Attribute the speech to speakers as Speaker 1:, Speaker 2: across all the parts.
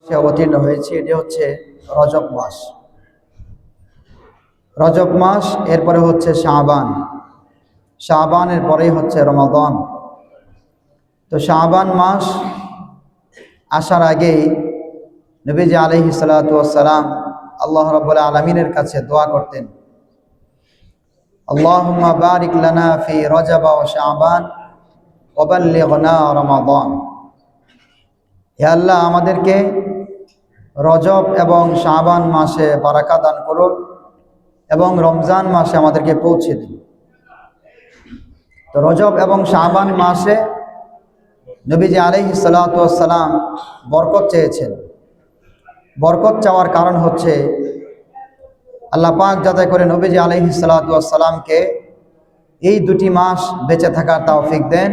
Speaker 1: সে অবতীর্ণ হয়েছে, এটি হচ্ছে রজব মাস। রজব মাস এরপরে হচ্ছে শাবান, শাবানের পরেই হচ্ছে রমাদান। তো শাবান মাস আসার আগেই নবীজি আলাইহিস সালাতু ওয়াস সালাম আল্লাহ রাব্বুল আলামিনের কাছে দোয়া করতেন, আল্লাহুম্মা বারিক লানা ফি রজব ওয়া শাবান ওয়া বাল্লিগনা রমাদান। হে আল্লাহ, আমাদেরকে রজব এবং শাবান মাসে বারাকা দান করুন এবং রমজান মাসে আমাদেরকে পৌঁছে দিন। তো রজব এবং শাবান মাসে নবীজি আলাইহিস সালাতু ওয়াস সালাম বরকত চেয়েছেন। বরকত চাওয়ার কারণ হচ্ছে আল্লাহ পাক যাতে করে নবীজি আলাইহিস সালাতু ওয়াস সালামকে এই দুটি মাস বেঁচে থাকার তৌফিক দেন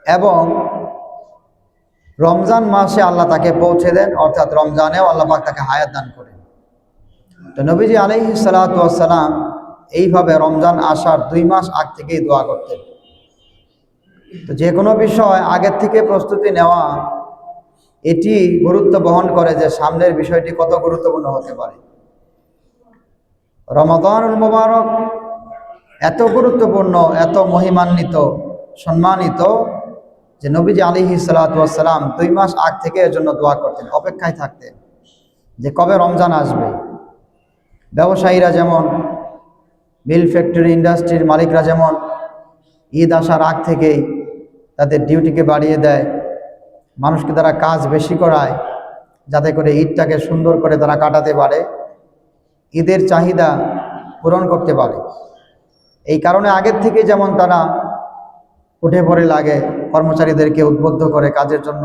Speaker 1: এবং রমজান মাসে আল্লাহ তাকে পৌঁছে দেন, অর্থাৎ রমজানেও আল্লাহ পাক তাকে হায়াত দান করেন। তো নবীজি আলাইহিস সালাতু ওয়াস সালাম এইভাবে রমজান আসার 2 মাস আগ থেকেই দোয়া করতেন। তো যে কোনো বিষয় আগের থেকে প্রস্তুতি নেওয়া এটি গুরুত্ব বহন করে যে সামনের বিষয়টি কত গুরুত্বপূর্ণ হতে পারে। রমাদানুল মুবারক এত গুরুত্বপূর্ণ, এত মহিমান্বিত, সম্মানিত যে নবীজি আলাইহিস সালাতু ওয়াস সালাম 2 মাস আগ থেকে এর জন্য দোয়া করতেন, অপেক্ষায় থাকতেন যে কবে রমজান আসবে। ব্যবসায়ীরা যেমন, মিল ফ্যাক্টরি ইন্ডাস্ট্রির মালিকরা যেমন ঈদ আসার আগ থেকেই তাদের ডিউটিকে বাড়িয়ে দেয়, মানুষকে তারা কাজ বেশি করায় যাতে করে ঈদটাকে সুন্দর করে তারা কাটাতে পারে, ঈদের চাহিদা পূরণ করতে পারে। এই কারণে আগের থেকে যেমন তারা উঠে পড়ে লাগে, কর্মচারীদেরকে উদ্বুদ্ধ করে কাজের জন্য।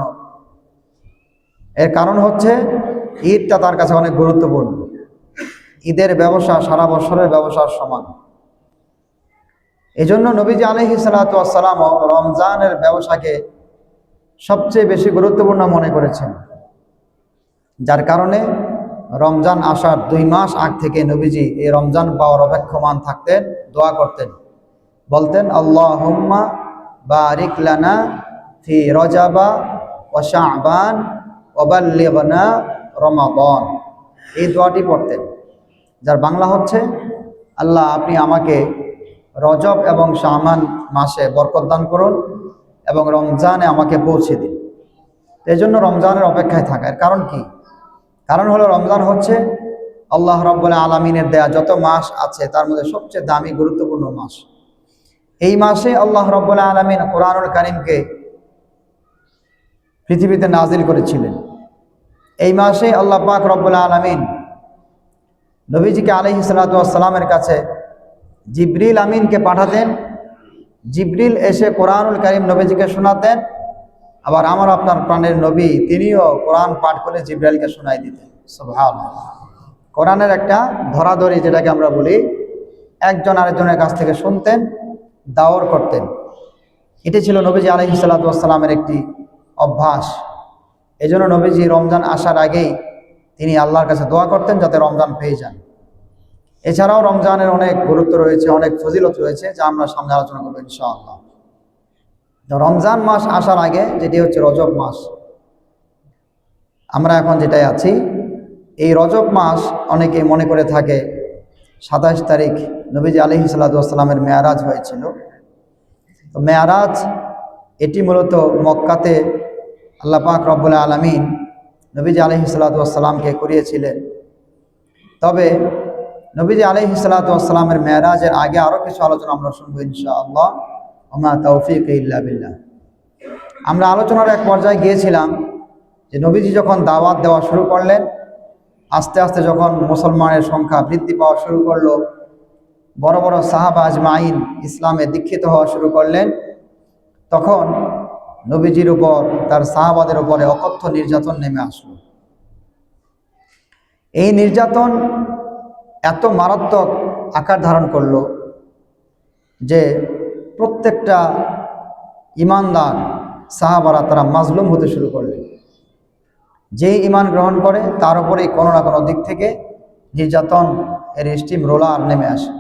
Speaker 1: এর কারণ হচ্ছে ঈদটা তার কাছে অনেক গুরুত্বপূর্ণ। ঈদের ব্যবসা সারা বছরের ব্যবসার সমান। এই জন্য নবীজি আলাইহিস সালাতু ওয়াস সালাম রমজানের ব্যবসাকে সবচেয়ে বেশি গুরুত্বপূর্ণ মনে করেছেন, যার কারণে রমজান আসার 2 মাস আগ থেকে নবীজি এই রমজান পাওয়ার অপেক্ষমান থাকতেন, দোয়া করতেন, বলতেন আল্লাহুম্মা বারিক লানা ফি রজাবা ওয়া শাবান ওয়া বাল্লিগনা রমাদান। এই দোয়াটি পড়তেন, যার বাংলা হচ্ছে, আল্লাহ আপনি আমাকে রজব এবং শাবান মাসে বরকত দান করুন এবং রমজানে আমাকে পৌঁছে দিন। এই জন্য রমজানের অপেক্ষায় থাকা। এর কারণ কি? কারণ হলো রমজান হচ্ছে আল্লাহ রাব্বুল আলামিনের দেয়া যত মাস আছে তার মধ্যে সবচেয়ে দামি গুরুত্বপূর্ণ মাস। এই মাসে আল্লাহ রাব্বুল আলামিন কোরআনুল কারীমকে পৃথিবীতে নাজিল করেছিলেন। এই মাসে আল্লাহ পাক রব্বুল আলামিন নবীজিকে আলাইহিস সালাতু ওয়াস সালামের কাছে জিবরিল আমিনকে পাঠাতেন। জিবরিল এসে কোরআনুল কারীম নবীজিকে শোনাতেন, আবার আমার আপনার প্রাণের নবী তিনিও কোরআন পাঠ করে জিবরাইলকে শোনাই দিতেন। সুবহানাল্লাহ। কোরআনের একটা ধরাধরি, যেটাকে আমরা বলি, একজন আরেকজনের কাছ থেকে শুনতেন, দাওর করতেন। এটি ছিল নবীজি আলাইহিস সালাতু ওয়াস সালামের একটি অভ্যাস। এই জন্য নবীজি রমজান আসার আগেই তিনি আল্লাহর কাছে দোয়া করতেন যাতে রমজান পেয়ে যান। এছাড়াও রমজানের অনেক গুরুত্ব রয়েছে, অনেক ফজিলত রয়েছে, যা আমরা সামনে আলোচনা করবো ইনশাআল্লাহ। রমজান মাস আসার আগে যেটি হচ্ছে রজব মাস, আমরা এখন যেটাই আছি, এই রজব মাস অনেকে মনে করে থাকে 27 তারিখ নবীজি আলাইহিস সালাতু ওয়াস সালামের মেয়ারাজ হয়েছিল। তো মেয়ারাজ এটি মূলত মক্কাতে আল্লাহ পাক রব্বুল আলামিন নবীজি আলাইহিস সালাতু ওয়াস সালামকে করিয়েছিলেন। তবে নবীজি আলাইহিস সালাতু ওয়াস সালামের মেয়ারাজের আগে আরও কিছু আলোচনা আমরা শুনবো ইনশাআল্লাহ। ওমা তাওফীক ইল্লা বিল্লাহ। আমরা আলোচনার এক পর্যায়ে গিয়েছিলাম যে নবীজি যখন দাওয়াত দেওয়া শুরু করলেন, আস্তে আস্তে যখন মুসলমানের সংখ্যা বৃদ্ধি পাওয়া শুরু করলো, বড় বড় সাহাবা আজমাইন ইসলামে দীক্ষিত হওয়া শুরু করলেন, তখন নবীজির উপর, তার সাহাবাদের উপরে অকথ্য নির্যাতন নেমে আসলো। এই নির্যাতন এত মারাত্মক আকার ধারণ করলো যে প্রত্যেকটা ইমানদার সাহাবারা তারা মাজলুম হতে শুরু করলেন। যেই ইমান গ্রহণ করে তার উপরেই কোনো না কোনো দিক থেকে নির্যাতন এর স্টিম রোলার নেমে আসে।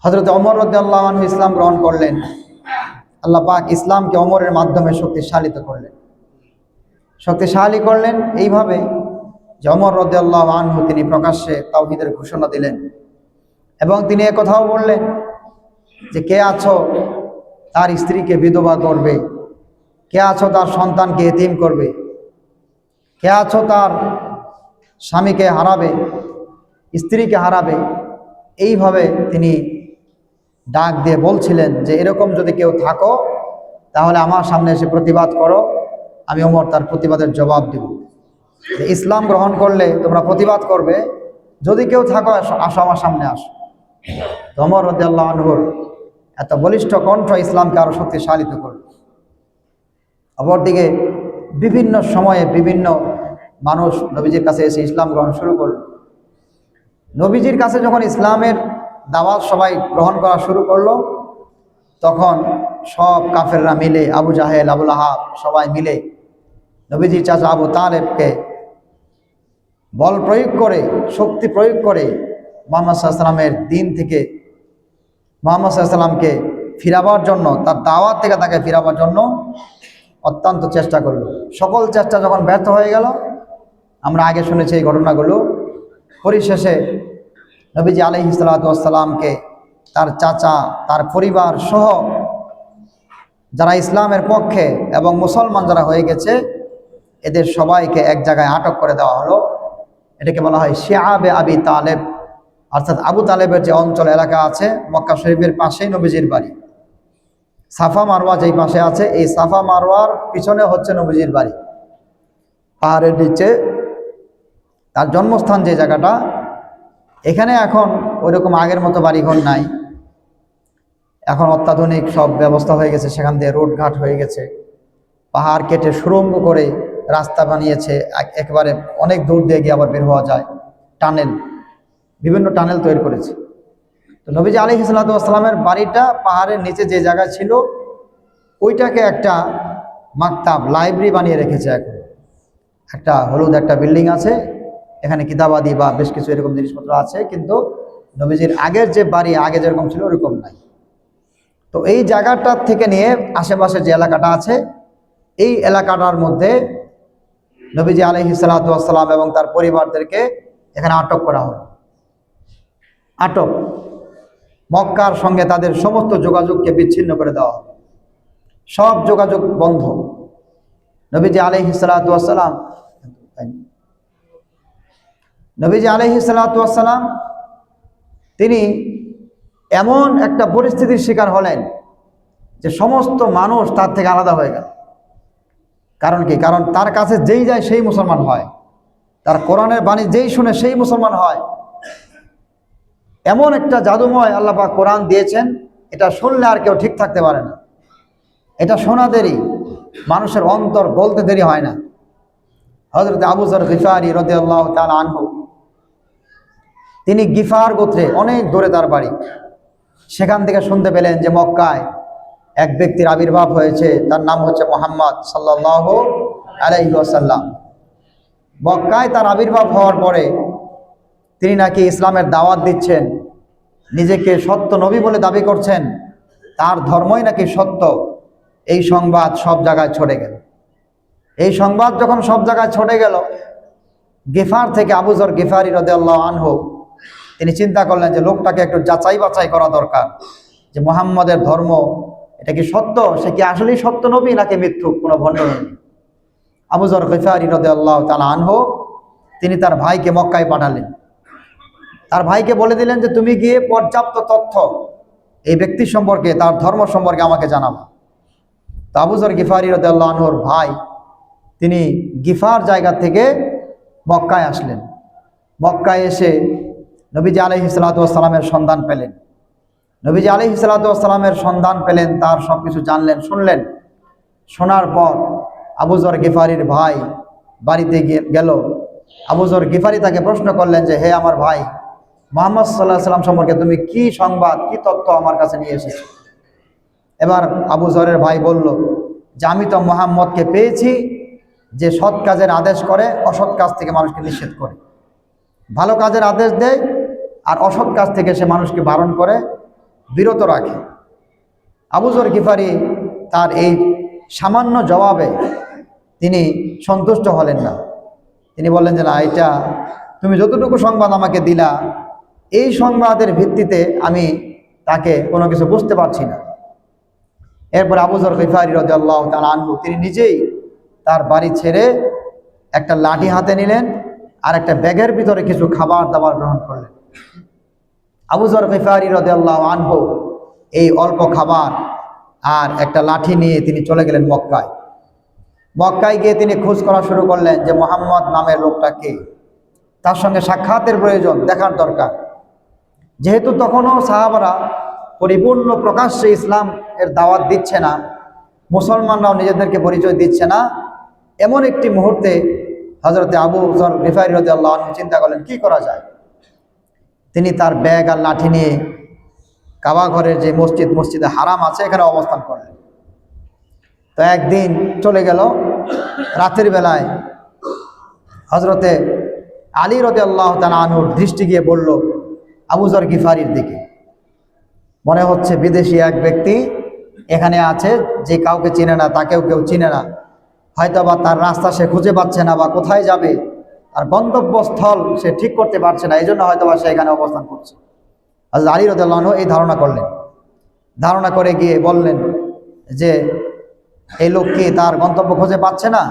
Speaker 1: হযরত ওমর রাদিয়াল্লাহু আনহু ইসলাম গ্রহণ করলেন। আল্লাহ পাক ইসলামকে ওমরের মাধ্যমে শক্তিশালিত করলেন। শক্তিশালী করলেন এইভাবে যে ওমর রাদিয়াল্লাহু আনহু তিনি প্রকাশ্যে তাওহীদের ঘোষণা দিলেন এবং তিনি একথাও বললেন যে কে আছো তার স্ত্রীকে বিধবা করবে, কে আছো তার সন্তানকে এতিম করবে, কে আছো তার স্বামীকে হারাবে, স্ত্রীকে হারাবে। এইভাবে তিনি ডাক দিয়ে বলছিলেন যে এরকম যদি কেউ থাকো তাহলে আমার সামনে এসে প্রতিবাদ করো, আমি ওমর তার প্রতিবাদের জবাব দেব। যে ইসলাম গ্রহণ করলে তোমরা প্রতিবাদ করবে, যদি কেউ থাকো আসো আমার সামনে আসো। ওমর রাদিয়াল্লাহু আনহুর এত বলিষ্ঠ কণ্ঠ ইসলামকে আরো শক্তিশালিত করল। অপরদিকে বিভিন্ন সময়ে বিভিন্ন মানুষ নবীজির কাছে এসে ইসলাম গ্রহণ শুরু করল। নবীজির কাছে যখন ইসলামের দাওয়াত সবাই গ্রহণ করা শুরু করলো, তখন সব কাফেররা মিলে, আবু জাহেল, আবুল আহাব সবাই মিলে নবীজির চাচা আবু তালেবকে বল প্রয়োগ করে, শক্তি প্রয়োগ করে মুহাম্মদ সাল্লাল্লাহু আলাইহি ওয়াসাল্লামের দিন থেকে মুহাম্মদ সাল্লাল্লাহু আলাইহি ওয়াসাল্লামকে ফিরাবার জন্য, তার দাওয়াত থেকে তাকে ফিরাবার জন্য অত্যন্ত চেষ্টা করলো। সকল চেষ্টা যখন ব্যর্থ হয়ে গেল, আমরা আগে শুনেছি এই ঘটনাগুলো, পরিশেষে নবীজি আলাইহিস সালাতু ওয়াস সালামকে তার চাচা, তার পরিবার সহ যারা ইসলামের পক্ষে এবং মুসলমান যারা হয়ে গেছে এদের সবাইকে এক জায়গায় আটক করে দেওয়া হলো। এটাকে বলা হয় শিআবে আবি তালেব, অর্থাৎ আবু তালেবের যে অঞ্চল এলাকা আছে মক্কা শরীফের পাশেই নবীজির বাড়ি। সাফা মারওয়া যেই পাশে আছে, এই সাফা মারওয়ার পিছনে হচ্ছে নবীজির বাড়ি, পাহাড়ের নিচে তার জন্মস্থান যে জায়গাটা। এখানে এখন ওইরকম আগের মতো বাড়িঘর নাই, এখন অত্যাধুনিক সব ব্যবস্থা হয়ে গেছে, সেখান দিয়ে রোডঘাট হয়ে গেছে, পাহাড় কেটে সুড়ঙ্গ করে রাস্তা বানিয়েছে, একেবারে অনেক দূর দিয়ে গিয়ে আবার বের হওয়া যায়, টানেল, বিভিন্ন টানেল তৈরি করেছে। তো নবীজি আলাইহিস সালাতু ওয়াস সালামের বাড়িটা পাহাড়ের নিচে যে জায়গা ছিল ওইটাকে একটা মাকতাব, লাইব্রেরি বানিয়ে রেখেছে। এখন একটা হলুদ একটা বিল্ডিং আছে, এখানে কিতাবাদি বা বেশ কিছু এরকম জিনিসপত্র আছে, কিন্তু নবীজির আগের যে বাড়ি আগে যেরকম ছিল ওরকম নাই। তো এই জায়গাটার থেকে নিয়ে আশেপাশে যে এলাকাটা আছে এই এলাকাটার মধ্যে নবীজি আলাইহিস সালাতু ওয়াস সালাম এবং তার পরিবারদেরকে এখানে আটক করা হলো। আটক, মক্কার সঙ্গে তাদের সমস্ত যোগাযোগকে বিচ্ছিন্ন করে দেওয়া হলো, সব যোগাযোগ বন্ধ। নবীজি আলাইহিস সালাতু ওয়াস সালাম নবীজি আলাইহিস সালাতু ওয়াস সালাম তিনি এমন একটা পরিস্থিতির শিকার হলেন যে সমস্ত মানুষ তার থেকে আলাদা হয়ে গেল। কারণ কি? কারণ তার কাছে যেই যায় সেই মুসলমান হয়, তার কোরআনের বাণী যেই শুনে সেই মুসলমান হয়। এমন একটা জাদুময় আল্লাহ পাক কোরআন দিয়েছেন, এটা শুনলে আর কেউ ঠিক থাকতে পারে না। এটা শোনা দেরি, মানুষের অন্তর গলতে দেরি হয় না। হযরত আবু যর গিফারি রাদিয়াল্লাহু তাআলা আনহু, তিনি গিফার গোত্রে, অনেক দূরে তার বাড়ি, সেখান থেকে শুনতে পেলেন যে মক্কায় এক ব্যক্তির আবির্ভাব হয়েছে, তার নাম হচ্ছে মুহাম্মদ সাল্লাল্লাহু আলাইহি ওয়াসাল্লাম। মক্কায় তার আবির্ভাব হওয়ার পরে তিনি নাকি ইসলামের দাওয়াত দিচ্ছেন, নিজেকে সত্য নবী বলে দাবি করছেন, তার ধর্মই নাকি সত্য। এই সংবাদ সব জায়গায় ছড়ে গেল। এই সংবাদ যখন সব জায়গায় ছড়ে গেল, গিফার থেকে আবু যর গিফারি রাদিয়াল্লাহু আনহু তিনি চিন্তা করলেন যে লোকটাকে একটু যাচাই বাছাই করা দরকার, যে মুহাম্মদের ধর্ম এটা কি সত্য, সে কি আসলেই সত্য নবী নাকি মিথ্যুক কোনো ভণ্ড নবী। আবু যর গিফারি রাদিয়াল্লাহু তাআলা আনহু তিনি তার ভাইকে মক্কায় পাঠালেন। তার ভাইকে বলে দিলেন যে তুমি গিয়ে পর্যাপ্ত তথ্য এই ব্যক্তি সম্পর্কে, তার ধর্ম সম্পর্কে আমাকে জানাবো। তো আবু যর গিফারি রাদিয়াল্লাহু আনহুর ভাই তিনি গিফার জায়গা থেকে মক্কায় আসলেন। মক্কায় এসে নবীজি আলাইহিস সালাতু ওয়াস সালামের সন্ধান পেলেন। নবীজি আলাইহিস সালাতু ওয়াস সালামের সন্ধান পেলেন, তার সব কিছু জানলেন, শুনলেন। শোনার পর আবু যর গিফারির ভাই বাড়িতে গেল। আবু যর গিফারি তাকে প্রশ্ন করলেন যে হে আমার ভাই, মুহাম্মদ সাল্লাল্লাহু আলাইহি সাল্লাম সম্পর্কে তুমি কি সংবাদ, কি তথ্য আমার কাছে নিয়ে এসেছো? এবার আবু যরের ভাই বলল যে আমি তো মুহাম্মদকে পেয়েছি যে সৎ কাজের আদেশ করে, অসৎ কাজ থেকে মানুষকে নিষেধ করে, ভালো কাজের আদেশ দেয় আর অসৎ কাজ থেকে সে মানুষকে বারণ করে, বিরত রাখে। আবু যর গিফারি তার এই সামান্য জবাবে তিনি সন্তুষ্ট হলেন না। তিনি বললেন যে না, এটা তুমি যতটুকু সংবাদ আমাকে দিলা, এই সংবাদের ভিত্তিতে আমি তাকে কোনো কিছু বুঝতে পারছি না। এরপর আবু যর গিফারী রাদিয়াল্লাহু তাআলা আনহু তিনি নিজেই তার বাড়ি ছেড়ে একটা লাঠি হাতে নিলেন আর একটা ব্যাগের ভিতরে কিছু খাবার দাবার গ্রহণ করলেন। আবু যর গিফারী রাদিয়াল্লাহু আনহু এই অল্প খাবার আর একটা লাঠি নিয়ে তিনি চলে গেলেন মক্কায়। মক্কায় গিয়ে তিনি খোঁজ করা শুরু করলেন যে মুহাম্মদ নামের লোকটা কে, তার সঙ্গে সাক্ষাতের প্রয়োজন, দেখার দরকার। যেহেতু তখনও সাহাবারা পরিপূর্ণ প্রকাশ্যে ইসলাম এর দাওয়াত দিচ্ছে না, মুসলমানরাও নিজেদেরকে পরিচয় দিচ্ছে না, এমন একটি মুহূর্তে হযরতে আবু যর গিফারী রাদিয়াল্লাহু আনহু চিন্তা করলেন কি করা যায়। তিনি তার ব্যাগ আর লাঠি নিয়ে কাবা ঘরের যে মসজিদে হারাম আছে এখানে অবস্থান করলেন। তো একদিন চলে গেল, রাতের বেলায় হযরতে আলী রাদিয়াল্লাহু তাআলা আনহুর দৃষ্টি গিয়ে বলল আবু যর গিফারীর দিকে। মনে হচ্ছে বিদেশি এক ব্যক্তি এখানে আছে, যে কাউকে চিনে না, তাকেও কেউ চিনে না, হয়তো বা তার রাস্তা সে খুঁজে পাচ্ছে না, বা কোথায় যাবে আর গন্তব্যস্থল সে ঠিক করতে পারছে না, এই জন্য হয়তো বা সে এখানে অবস্থান করছে। হযরত আলী রাদিয়াল্লাহু আনহু এই ধারণা করলেন। ধারণা করে গিয়ে বললেন যে এই লোক কি তার গন্তব্য খুঁজে পাচ্ছে না?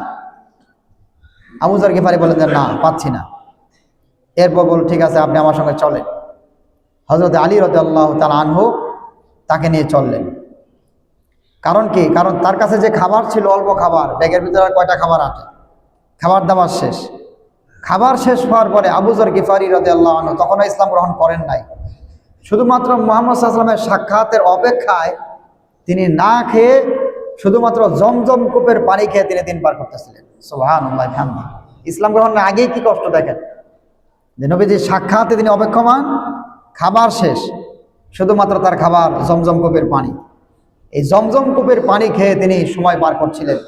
Speaker 1: আবু যর গিফারী বললেন যে না, পাচ্ছি না। এরপর বল ঠিক আছে, আপনি আমার সঙ্গে চলেন। হযরত আলী রাদিয়াল্লাহু তাআলা আনহু তাকে নিয়ে চললেন। কারণ কি? কারণ তার কাছে যে খাবার ছিল অল্প খাবার, ব্যাগের ভিতরে কয়টা খাবার আছে, খাবার দাবার শেষ। খাবার শেষ হওয়ার পরে আবু যর গিফারী রাদিয়াল্লাহু আনহু তখনও ইসলাম গ্রহণ করেন নাই। শুধুমাত্র মুহাম্মদ সাল্লাল্লাহু আলাইহি ওয়াসাল্লামের সাক্ষাতের অপেক্ষায় তিনি না খেয়ে শুধুমাত্র জমজম কূপের পানি খেয়ে তিনি দিন পার করতেছিলেন। সুবহানাল্লাহ, বিহামদিহি। ইসলাম গ্রহণের আগেই কি কষ্ট দেখেন, যে নবীজির সাক্ষাতে তিনি অপেক্ষমান, খাবার শেষ, শুধুমাত্র তার খাবার জমজম কূপের পানি। এই জমজম কূপের পানি খেয়ে তিনি সময় পার করছিলেন।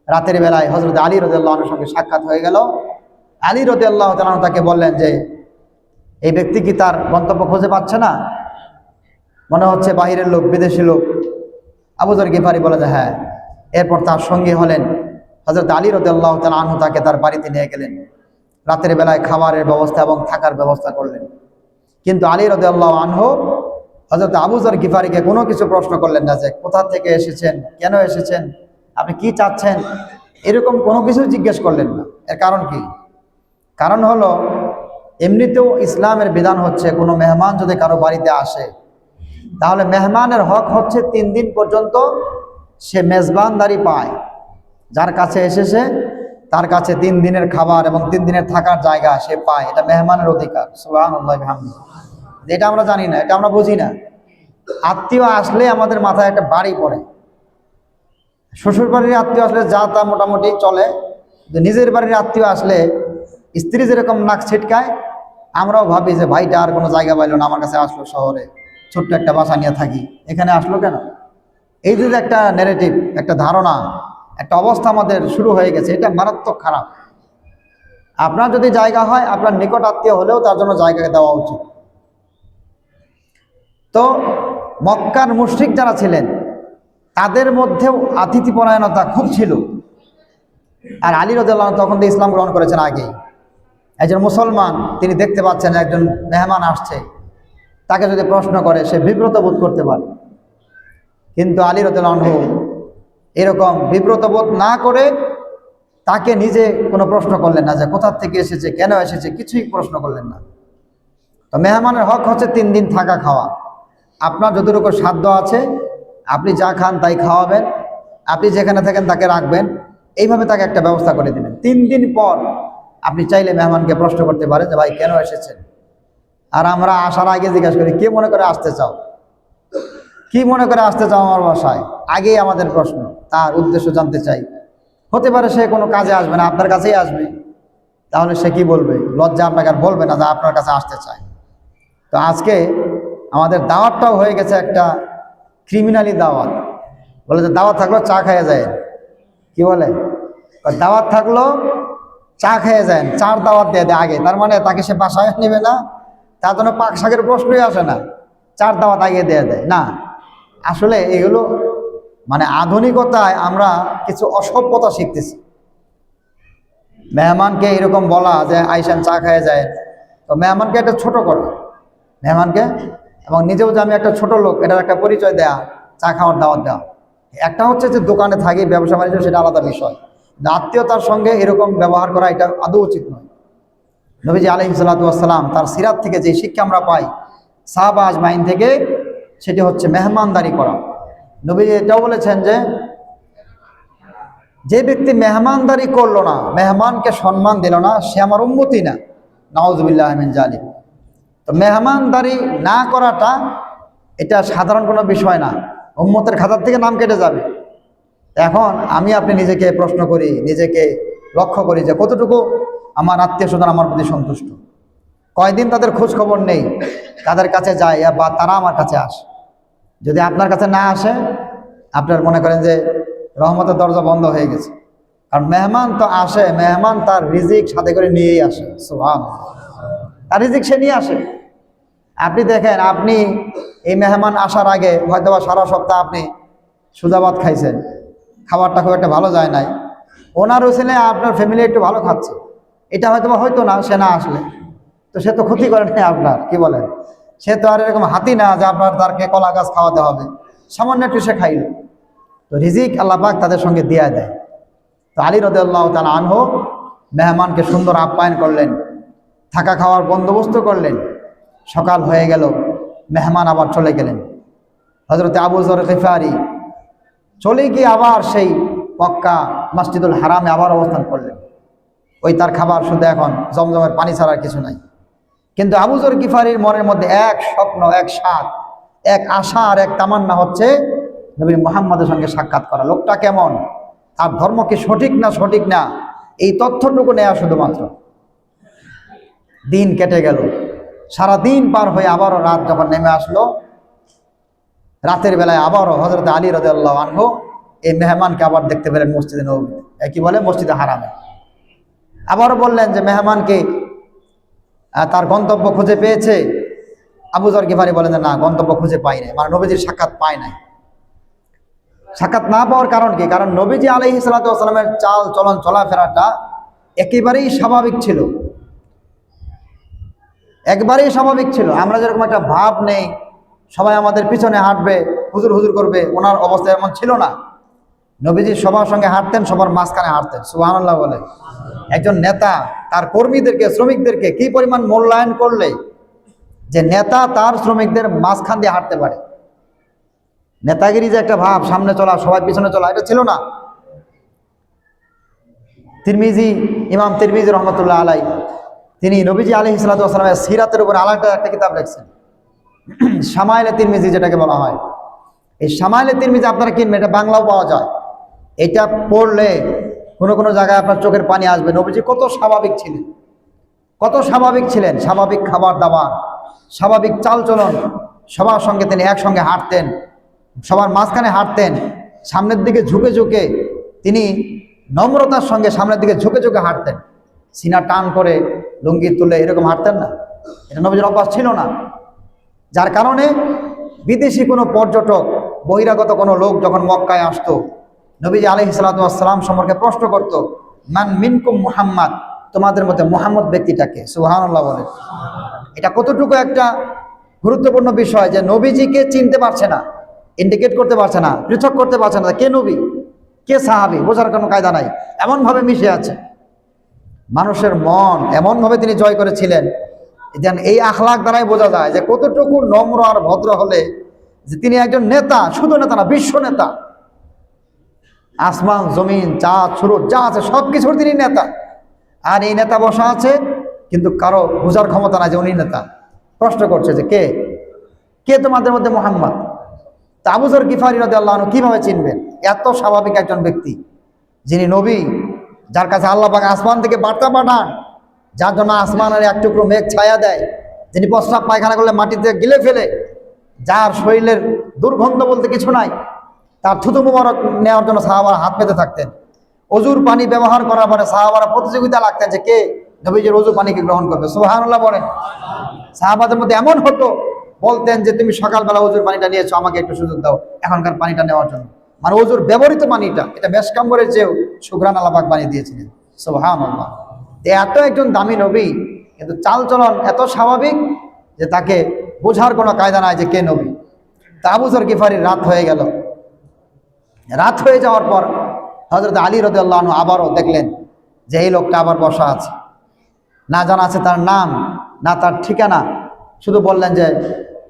Speaker 1: রাতের বেলায় হযরত আলী রাদিয়াল্লাহু আনহুর সঙ্গে সাক্ষাৎ হয়ে গেল। আলী রাদিয়াল্লাহু তাআলা আনহু তাকে বললেন যে এই ব্যক্তি কি তার গন্তব্য খুঁজে পাচ্ছে না? মনে হচ্ছে বাহিরের লোক, বিদেশি লোক। আবু যর গিফারী বলে যে হ্যাঁ। এরপর তার সঙ্গী হলেন হযরত আলী রাদিয়াল্লাহু তাআলা আনহু, তাকে তার বাড়িতে নিয়ে গেলেন। রাতের বেলায় খাবারের ব্যবস্থা এবং থাকার ব্যবস্থা করলেন। কিন্তু আলী রাদিয়াল্লাহু আনহু হযরত আবু যর গিফারীকে কোনো কিছু প্রশ্ন করলেন না, যে কোথা থেকে এসেছেন, কেন এসেছেন, আপনি কি চাচ্ছেন, এরকম কোনো কিছু জিজ্ঞেস করলেন না। এর কারণ কি? কারণ হলো এমনিতেও ইসলামের বিধান হচ্ছে কোনো মেহমান যদি কারো বাড়িতে আসে, তাহলে মেহমানের হক হচ্ছে 3 দিন পর্যন্ত সে মেজবানদারি পায়। যার কাছে এসেছে তার কাছে 3 দিনের খাবার এবং 3 দিনের থাকার জায়গা সে পায়, এটা মেহমানের অধিকার। সুবহানাল্লাহ, বিহামদিহি। এটা আমরা জানি না, এটা আমরা বুঝি না। আত্মীয় আসলে আমাদের মাথায় একটা বাড়ি পড়ে। শ্বশুর বাড়ির আত্মীয় আসলে যা তা মোটামুটি চলে, নিজের বাড়ির আত্মীয় আসলে স্ত্রী যেরকম নাক ছিটকায়, আমরাও ভাবি যে ভাইটা আর কোনো জায়গা পাইল না, আমার কাছে আসলো, শহরে ছোট্ট একটা বাসা নিয়ে থাকি, এখানে আসলো কেন? এই যে একটা ন্যারেটিভ, একটা ধারণা, একটা অবস্থা আমাদের শুরু হয়ে গেছে, এটা মারাত্মক খারাপ। আপনার যদি জায়গা হয়, আপনার নিকট আত্মীয় হলেও তার জন্য জায়গা দেওয়া উচিত। তো মক্কার মুশরিক যারা ছিলেন তাদের মধ্যেও আতিথ্যপরায়ণতা খুব ছিল। আর আলী রাদিয়াল্লাহু আনহু তখন তো ইসলাম গ্রহণ করেছেন আগেই। একজন মুসলমান তিনি দেখতে পাচ্ছেন একজন মেহমান আসছে, তাকে যদি প্রশ্ন করে সে বিব্রত বোধ করতে পারে। কিন্তু আলী রাদিয়াল্লাহু আনহু এরকম বিব্রত বোধ না করে তাকে নিজে কোনো প্রশ্ন করলেন না, যে কোথা থেকে এসেছে, কেন এসেছে, কিছুই প্রশ্ন করলেন না। তো মেহমানের হক হচ্ছে 3 দিন থাকা খাওয়া। আপনার যতটুকু সাধ্য আছে আপনি যা খান তাই খাওয়াবেন, আপনি যেখানে থাকেন তাকে রাখবেন, এইভাবে তাকে একটা ব্যবস্থা করে দিবেন। 3 দিন পর আপনি চাইলে মেহমানকে প্রশ্ন করতে পারেন যে ভাই কেন এসেছেন। আর আমরা আসার আগে জিজ্ঞাসা করি, কে মনে করে আসতে চাও, কি মনে করে আসতে চাও আমার বাসায়, আগেই আমাদের প্রশ্ন, তার উদ্দেশ্য জানতে চাই। হতে পারে সে কোনো কাজে আসবে না, আপনার কাছেই আসবে, তাহলে সে কি বলবে? লজ্জা আপনাকে আর বলবে না যে আপনার কাছে আসতে চায়। তো আজকে আমাদের দাওয়াতটাও হয়ে গেছে একটা ক্রিমিনালি দাওয়াত। বলে যে দাওয়াত থাকলো চা খেয়ে যায়, কি বলে, দাওয়াত থাকলো চা খেয়ে যায়, চার দাওয়াত দিয়ে দেয় আগে। তার মানে তাকে সে বাসায় নেবে না, তার জন্য পাক শাকের প্রশ্নই আসে না, চার দাওয়াত আগে দিয়ে দেয় না। আসলে এগুলো মানে আধুনিকতায় আমরা কিছু অসভ্যতা শিখতেছি। মেহমানকে এরকম বলা যে আইসান চা খেয়ে যায়, তো মেহমানকে একটা ছোট করা, মেহমানকে, এবং নিজেও যে আমি একটা ছোট লোক এটার একটা পরিচয় দেয়া, চা খাওয়ার দাওয়াত দেওয়া। একটা হচ্ছে যে দোকানে থাকি, ব্যবসা বাণিজ্য, সেটা আলাদা বিষয়। আত্মীয়তার সঙ্গে এরকম ব্যবহার করা এটা আদৌ উচিত নয়। নবীজি আলাইহিস সালাতু ওয়াস সালাম তার সিরাত থেকে যে শিক্ষা আমরা পাই সাহাবা আজমাইন থেকে, সেটি হচ্ছে মেহমানদারি করা। নবীজি এটাও বলেছেন যে যে ব্যক্তি মেহমানদারি করলো না, মেহমানকে সম্মান দিল না, সে আমার উম্মতি না। নাউযুবিল্লাহি মিন জালিক। তো মেহমানদারি না করাটা এটা সাধারণ কোনো বিষয় না, উম্মতের খাতার থেকে নাম কেটে যাবে। এখন আমি আপনি নিজেকে প্রশ্ন করি, নিজেকে লক্ষ্য করি যে কতটুকু আমার আত্মীয় স্বজন আমার প্রতি সন্তুষ্ট, কয়দিন তাদের খোঁজ খবর নেই, তাদের কাছে যায় বা তারা আমার কাছে আসে। যদি আপনার কাছে না আসে, আপনার মনে করেন যে রহমতের দরজা বন্ধ হয়ে গেছে। কারণ মেহমান তো আসে, মেহমান তার রিজিক সাথে করে নিয়েই আসে। সুবহানাল্লাহ, তার রিজিক সে নিয়ে আসে। আপনি দেখেন, আপনি এই মেহমান আসার আগে হয়তো বা সারা সপ্তাহ আপনি সুদাবাদ খাইছেন, খাবারটা খুব একটা ভালো যায় নাই, ওনার ওসিলে আপনার ফ্যামিলি একটু ভালো খাচ্ছে, এটা হয়তো বা হয়তো না সে না আসলে, তো সে তো ক্ষতি করে নাই আপনার, কি বলেন? সে তো আর এরকম হাতি না যে আপনার তারকে কলা গাছ খাওয়াতে হবে, সামান্য একটু সে খাইল। তো রিজিক আল্লাহ পাক তাদের সঙ্গে দেয়া দেয়। তো আলী রাদিয়াল্লাহু তাআলা আনহু মেহমানকে সুন্দর আপ্যায়ন করলেন, থাকা খাওয়ার বন্দোবস্ত করলেন। সকাল হয়ে গেল, মেহমান আবার চলে গেলেন। হযরত আবু যর গিফারি চলে গিয়ে আবার সেই মক্কা মসজিদুল হারামে আবার অবস্থান করলেন। ওই তার খাবার শুধু এখন জমজমের পানি ছাড়া কিছু নাই। কিন্তু আবু যর গিফারির মনের মধ্যে এক স্বপ্ন, এক স্বাদ, এক আশা আর এক তামান্না হচ্ছে নবী মুহাম্মদের সঙ্গে সাক্ষাৎ করা। লোকটা কেমন, তার ধর্ম কি সঠিক না সঠিক না, এই তথ্যটুকু নেওয়া শুধুমাত্র। দিন কেটে গেল, সারা দিন পার হয়ে আবারও রাত যখন নেমে আসলো, রাতের বেলায় আবারও হযরত আলী রাদিয়াল্লাহু আনহু এই মেহমানকে আবার দেখতে পেলেন মসজিদে নববীতে, কি বলে মসজিদে হারামে। আবারও বললেন যে মেহমানকে তার গন্তব্য খুঁজে পেয়েছে। আবু যর গিফারি বলেন যে না, গন্তব্য খুঁজে পাই নাই, মানে নবীজির সাক্ষাৎ পায় নাই। সাক্ষাৎ না পাওয়ার কারণ কি? কারণ নবীজি আলাইহিস সালাতু ওয়াস সালামের চাল চলন চলাফেরাটা একেবারেই স্বাভাবিক ছিল, একবারেই স্বাভাবিক ছিল। আমরা যেরকম একটা ভাব নেই, সবাই আমাদের পিছনে হাঁটবে, হুজুর হুজুর করবে, ওনার অবস্থা এমন ছিল না। নবীজি সবার সঙ্গে হাঁটতেন, সবার মাঝখানে হাঁটতেন। সুবহানাল্লাহ বলে। একজন নেতা তার কর্মীদেরকে, শ্রমিকদেরকে কি পরিমাণ মূল্যায়ন করলে যে নেতা তার শ্রমিকদের মাঝখান দিয়ে হাঁটতে পারে। নেতাগিরি যে একটা ভাব, সামনে চলা সবাই পিছনে চলা, এটা ছিল না। তিরমিজি, ইমাম তিরমিজি রহমতুল্লাহ আলাই, তিনি নবীজি আলাইহিস সালাতু ওয়াস সালামের সিরাতের উপর আলাদা একটা কিতাব লিখছেন, শামাইলে তিরমিজি যেটাকে বলা হয়। এই শামাইলে তিরমিজি আপনারা কিনবেন, এটা বাংলাও পাওয়া যায়। এটা পড়লে কোনো কোনো জায়গায় আপনার চোখের পানি আসবে। নবীজি কত স্বাভাবিক ছিলেন, কত স্বাভাবিক ছিলেন, স্বাভাবিক খাবার দাবার, স্বাভাবিক চালচলন, সবার সঙ্গে তিনি একসঙ্গে হাঁটতেন, সবার মাঝখানে হাঁটতেন, সামনের দিকে ঝুঁকে ঝুঁকে, তিনি নম্রতার সঙ্গে সামনের দিকে ঝুঁকে ঝুঁকে হাঁটতেন। সিনা টান করে লুঙ্গি তুলে এরকম হাঁটতেন না, এটা নবীজির অভ্যাস ছিল না। যার কারণে বিদেশি কোনো পর্যটক, বহিরাগত কোনো লোক যখন মক্কায় আসতো, নবীজি আলাইহিস সালাতু ওয়াস সালাম সম্পর্কে প্রশ্ন করত, মান মিনকুম মুহাম্মদ, তোমাদের মধ্যে মুহাম্মদ ব্যক্তিটাকে। সুবহানাল্লাহ বলে। এটা কতটুকু একটা গুরুত্বপূর্ণ বিষয় যে নবীজিকে চিনতে পারছে না, ইন্ডিকেট করতে পারছে না, পৃথক করতে পারছে না, কে নবী কে সাহাবী, বোঝার কোনো কায়দা নাই, এমনভাবে মিশে আছে। মানুষের মন এমনভাবে তিনি জয় করেছিলেন, যেন এই আখলাক দ্বারাই বোঝা যায় যে কতটুকু নম্র আর ভদ্র হলে যে তিনি একজন নেতা, শুধু নেতা না, বিশ্ব নেতা। আসমান জমিন চাঁদ সূরজ যা আছে সব কিছুর তিনি নেতা। আর এই নেতা বসা আছে, কিন্তু কারো বোঝার ক্ষমতা নাই যে উনি নেতা। প্রশ্ন করছে যে কে কে তোমাদের মধ্যে মুহাম্মদ। তা আবু যর গিফারি রাদিয়াল্লাহু আনহু কিভাবে চিনবেন? এত স্বাভাবিক একজন ব্যক্তি, যিনি নবী, যার কাছে আল্লাহ পাক আসমান থেকে বার্তা পাঠান, যার জন্য আসমানের এক টুকরো মেঘ ছায়া দেয়, যিনি প্রস্রাব পায়খানা করলে মাটিতে গিলে ফেলে, যার শরীরের দুর্গন্ধ বলতে কিছু নাই, তার থুতু মুবারক নেওয়ার জন্য সাহাবারা হাত পেতে থাকতেন। অজুর পানি ব্যবহার করার পরে সাহাবারা প্রতিযোগিতা লাগতেন যে কে নবীজির অজু পানিকে গ্রহণ করবে। সুবহানাল্লাহ বলেন। সাহাবাদের মধ্যে এমন হতো, বলতেন যে তুমি সকালবেলা অজুর পানিটা নিয়েছো, আমাকে একটু সুযোগ দাও এখনকার পানিটা নেওয়ার জন্য। মানে অজুর ব্যবহৃত পানিটা, এটা মেশকাম্বরের চেয়েও সুঘ্রাণ আল্লাহ পাক বানিয়ে দিয়েছিলেন। সুবহানাল্লাহ। এত একজন দামি নবী, কিন্তু চালচলন এত স্বাভাবিক যে তাকে বোঝার কোনো কায়দা নাই যে কে নবী। তা আবু যর গিফারির রাত হয়ে গেল। রাত হয়ে যাওয়ার পর হযরত আলী রাদিয়াল্লাহু আনহু আবারও দেখলেন যে এই লোকটা আবার বসা আছে, না জানা আছে তার নাম না তার ঠিকানা। শুধু বললেন যে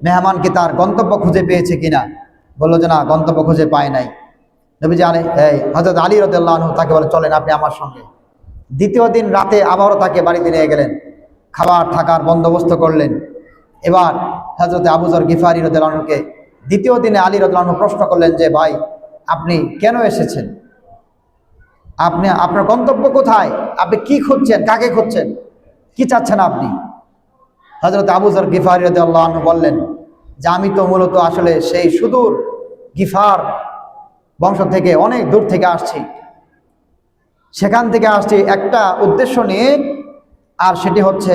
Speaker 1: মেহমান কি তার গন্তব্য খুঁজে পেয়েছে কিনা। বললো যে না, গন্তব্য খুঁজে পায় নাই। নবীজি হযরত আলী রাদিয়াল্লাহু আনহু তাকে বলে চলেন আপনি আমার সঙ্গে। দ্বিতীয় দিন রাতে আবারও তাকে বাড়িতে নিয়ে গেলেন, খাবার থাকার বন্দোবস্ত করলেন। এবার হযরত আবু যর গিফারি রাদিয়াল্লাহু আনহুকে দ্বিতীয় দিনে আলী রাদিয়াল্লাহু আনহু প্রশ্ন করলেন যে ভাই, আপনি কেন এসেছেন? আপনার গন্তব্য কোথায়? আপনি কি খুঁজছেন? কাকে খুঁজছেন? কি চাচ্ছেন আপনি? হযরত আবু যর গিফারি রাদিয়াল্লাহু আনহু বললেন যে আমি তো মূলত আসলে সেই সুদূর গিফার বংশ থেকে, অনেক দূর থেকে আসছি। সেখান থেকে আসছি একটা উদ্দেশ্য নিয়ে, আর সেটি হচ্ছে